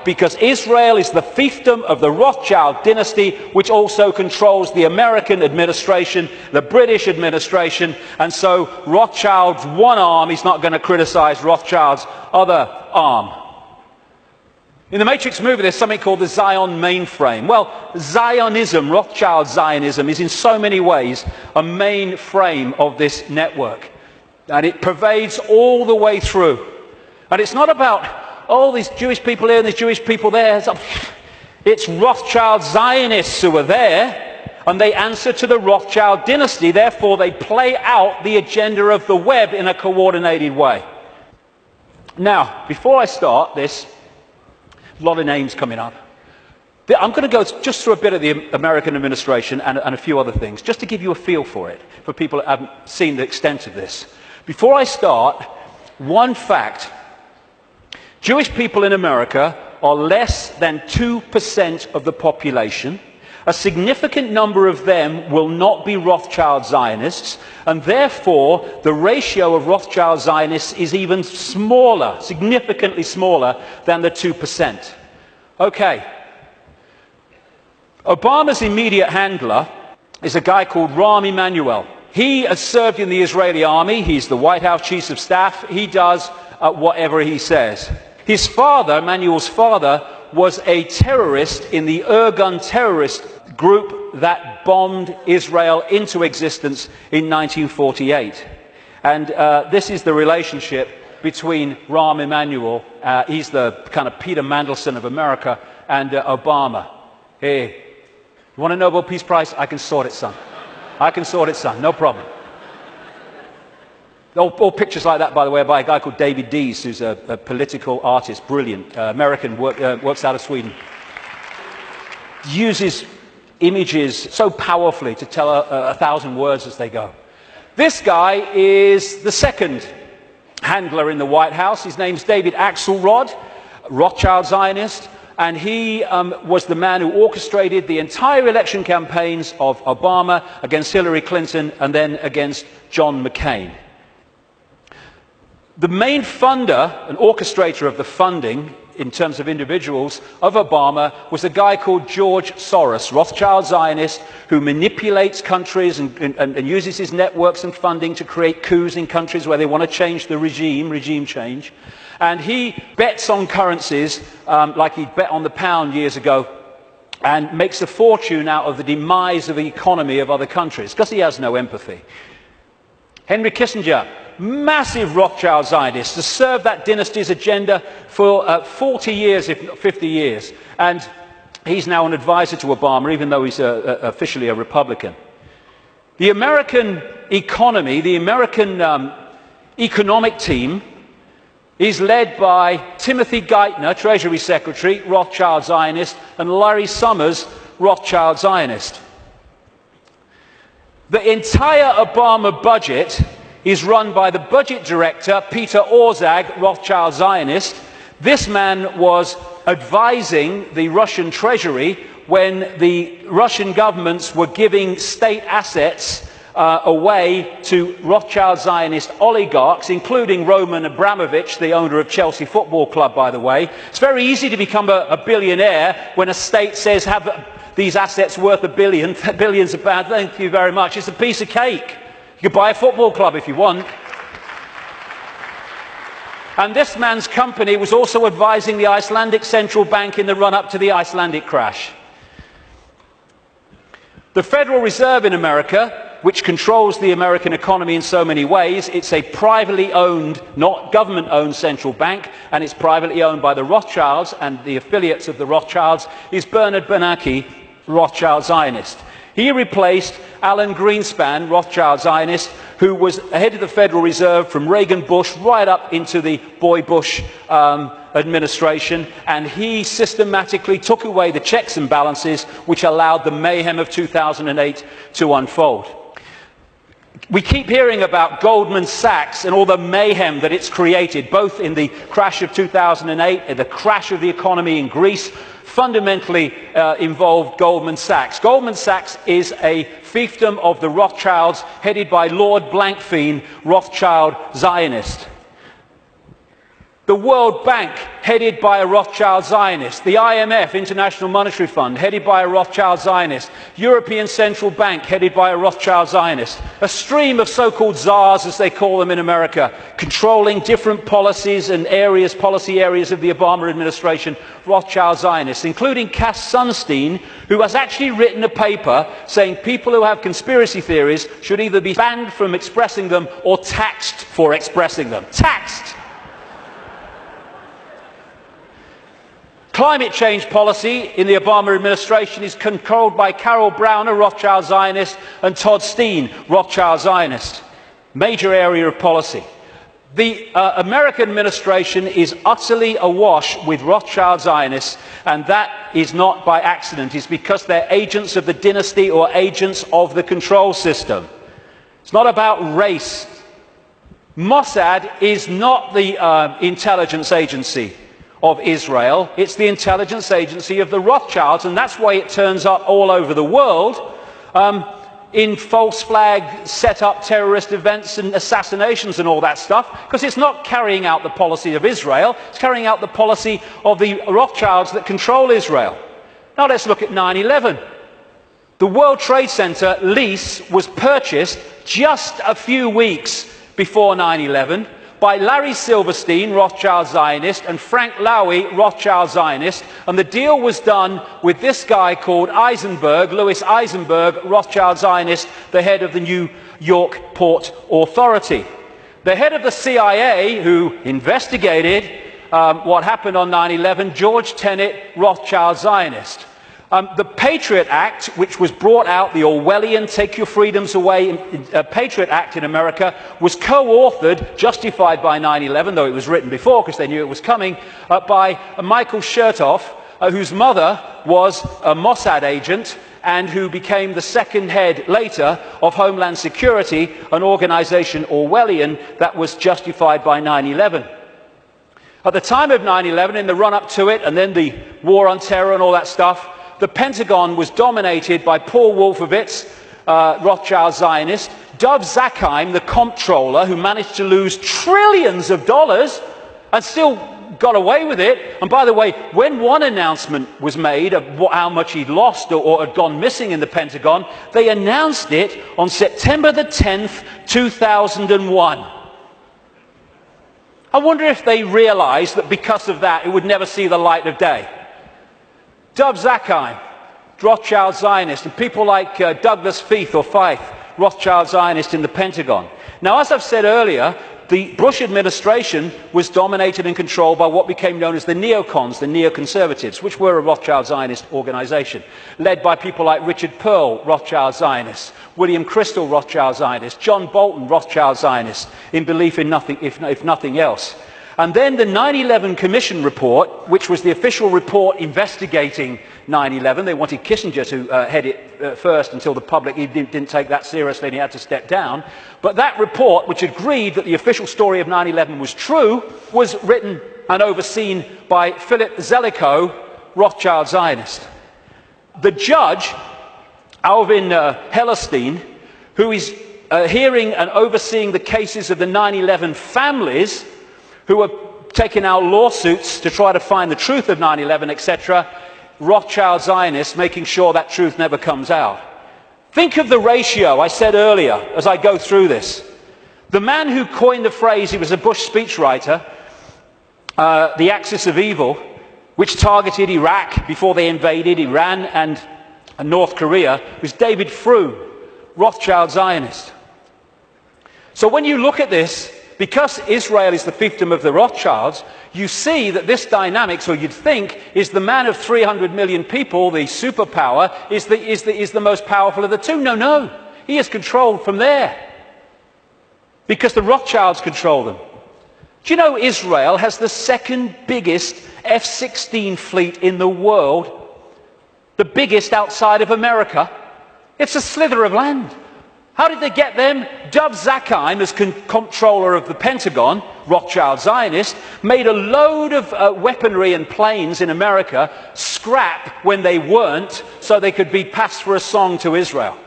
Because Israel is the fiefdom of the Rothschild dynasty, which also controls the American administration, the British administration, and so Rothschild's one arm is not going to criticize Rothschild's other arm. In the Matrix movie, there's something called the Zion mainframe. Well, Zionism, Rothschild Zionism, is in so many ways a mainframe of this network. And it pervades all the way through. And it's not about, oh, these Jewish people here and these Jewish people there. It's Rothschild Zionists who are there, and they answer to the Rothschild dynasty. Therefore, they play out the agenda of the web in a coordinated way. Now, before I start this, a lot of names coming up. I'm going to go just through a bit of the American administration and a few other things, just to give you a feel for it, for people that haven't seen the extent of this. Before I start, one fact. Jewish people in America are less than 2% of the population. A significant number of them will not be Rothschild Zionists, and therefore the ratio of Rothschild Zionists is even smaller, significantly smaller than the 2%. Okay. Obama's immediate handler is a guy called Rahm Emanuel. He has served in the Israeli army. He's the White House Chief of Staff. He does whatever he says. His father, Emanuel's father, was a terrorist in the Irgun terrorist group that bombed Israel into existence in 1948. And this is the relationship between Rahm Emanuel, he's the kind of Peter Mandelson of America, and Obama. Hey, you want a Nobel Peace Prize? I can sort it, son. I can sort it, son. No problem. All pictures like that, by the way, are by a guy called David Dees, who's a political artist, brilliant, American, works out of Sweden. Uses images so powerfully to tell a thousand words as they go. This guy is the second handler in the White House. His name's David Axelrod, Rothschild Zionist, and he was the man who orchestrated the entire election campaigns of Obama against Hillary Clinton and then against John McCain. The main funder and orchestrator of the funding, in terms of individuals, of Obama was a guy called George Soros, Rothschild Zionist, who manipulates countries and uses his networks and funding to create coups in countries where they want to change the regime change. And he bets on currencies like he bet on the pound years ago, and makes a fortune out of the demise of the economy of other countries, because he has no empathy. Henry Kissinger, massive Rothschild Zionist, has served that dynasty's agenda for 40 years, if not 50 years. And he's now an advisor to Obama, even though he's officially a Republican. The American economy, the American economic team, is led by Timothy Geithner, Treasury Secretary, Rothschild Zionist, and Larry Summers, Rothschild Zionist. The entire Obama budget is run by the budget director, Peter Orszag, Rothschild Zionist. This man was advising the Russian treasury when the Russian governments were giving state assets away to Rothschild Zionist oligarchs, including Roman Abramovich, the owner of Chelsea Football Club, by the way. It's very easy to become a billionaire when a state says, have these assets worth $1 billion, billions of pounds. Thank you very much. It's a piece of cake. You could buy a football club if you want. And this man's company was also advising the Icelandic Central Bank in the run-up to the Icelandic crash. The Federal Reserve in America, which controls the American economy in so many ways, it's a privately owned, not government-owned central bank, and it's privately owned by the Rothschilds and the affiliates of the Rothschilds, is Bernard Bernanke, Rothschild Zionist. He replaced Alan Greenspan, Rothschild Zionist, who was head of the Federal Reserve from Reagan Bush right up into the Boy Bush administration, and he systematically took away the checks and balances which allowed the mayhem of 2008 to unfold. We keep hearing about Goldman Sachs and all the mayhem that it's created, both in the crash of 2008 and the crash of the economy in Greece. Fundamentally involved Goldman Sachs. Goldman Sachs is a fiefdom of the Rothschilds, headed by Lord Blankfein, Rothschild Zionist. The World Bank, headed by a Rothschild Zionist. The IMF, International Monetary Fund, headed by a Rothschild Zionist. European Central Bank, headed by a Rothschild Zionist. A stream of so-called czars, as they call them in America, controlling different policies and areas, policy areas of the Obama administration, Rothschild Zionists, including Cass Sunstein, who has actually written a paper saying people who have conspiracy theories should either be banned from expressing them or taxed for expressing them. Taxed! Climate change policy in the Obama administration is controlled by Carol Browner, Rothschild Zionist, and Todd Steen, Rothschild Zionist. Major area of policy. The American administration is utterly awash with Rothschild Zionists, and that is not by accident. It's because they're agents of the dynasty or agents of the control system. It's not about race. Mossad is not the intelligence agency of Israel. It's the intelligence agency of the Rothschilds, and that's why it turns up all over the world in false flag set up terrorist events and assassinations and all that stuff, because it's not carrying out the policy of Israel, it's carrying out the policy of the Rothschilds that control Israel. Now let's look at 9/11. The World Trade Center lease was purchased just a few weeks before 9/11 by Larry Silverstein, Rothschild Zionist, and Frank Lowy, Rothschild Zionist, and the deal was done with this guy called Eisenberg, Louis Eisenberg, Rothschild Zionist, the head of the New York Port Authority. The head of the CIA, who investigated what happened on 9/11, George Tenet, Rothschild Zionist. The Patriot Act, which was brought out, the Orwellian Take Your Freedoms Away Patriot Act in America, was co-authored, justified by 9/11, though it was written before because they knew it was coming, by Michael Chertoff, whose mother was a Mossad agent and who became the second head later of Homeland Security, an organization Orwellian that was justified by 9/11. At the time of 9/11, in the run-up to it, and then the war on terror and all that stuff, the Pentagon was dominated by Paul Wolfowitz, Rothschild Zionist, Dov Zakheim, the comptroller, who managed to lose trillions of dollars and still got away with it. And by the way, when one announcement was made of how much he'd lost or had gone missing in the Pentagon, they announced it on September the 10th, 2001. I wonder if they realized that because of that, it would never see the light of day. Dov Zakheim, Rothschild Zionist, and people like Douglas Feith or Feith, Rothschild Zionist in the Pentagon. Now, as I've said earlier, the Bush administration was dominated and controlled by what became known as the neocons, the neoconservatives, which were a Rothschild Zionist organization, led by people like Richard Pearl, Rothschild Zionist, William Crystal, Rothschild Zionist, John Bolton, Rothschild Zionist, in belief in nothing, if nothing else. And then the 9/11 Commission report, which was the official report investigating 9/11. They wanted Kissinger to head it first until the public didn't take that seriously and he had to step down. But that report, which agreed that the official story of 9/11 was true, was written and overseen by Philip Zelikow, Rothschild Zionist. The judge, Alvin Hellerstein, who is hearing and overseeing the cases of the 9/11 families, who are taking out lawsuits to try to find the truth of 9/11, etc., Rothschild Zionists making sure that truth never comes out. Think of the ratio I said earlier as I go through this. The man who coined the phrase, he was a Bush speechwriter, the axis of evil, which targeted Iraq before they invaded Iran and North Korea, was David Frum, Rothschild Zionist. So when you look at this, because Israel is the fiefdom of the Rothschilds, you see that this dynamics, or you'd think, is the man of 300 million people, the superpower, is the most powerful of the two. No. He is controlled from there. Because the Rothschilds control them. Do you know Israel has the second biggest F-16 fleet in the world? The biggest outside of America? It's a slither of land. How did they get them? Dov Zakheim, as comptroller of the Pentagon, Rothschild Zionist, made a load of weaponry and planes in America scrap when they weren't, so they could be passed for a song to Israel.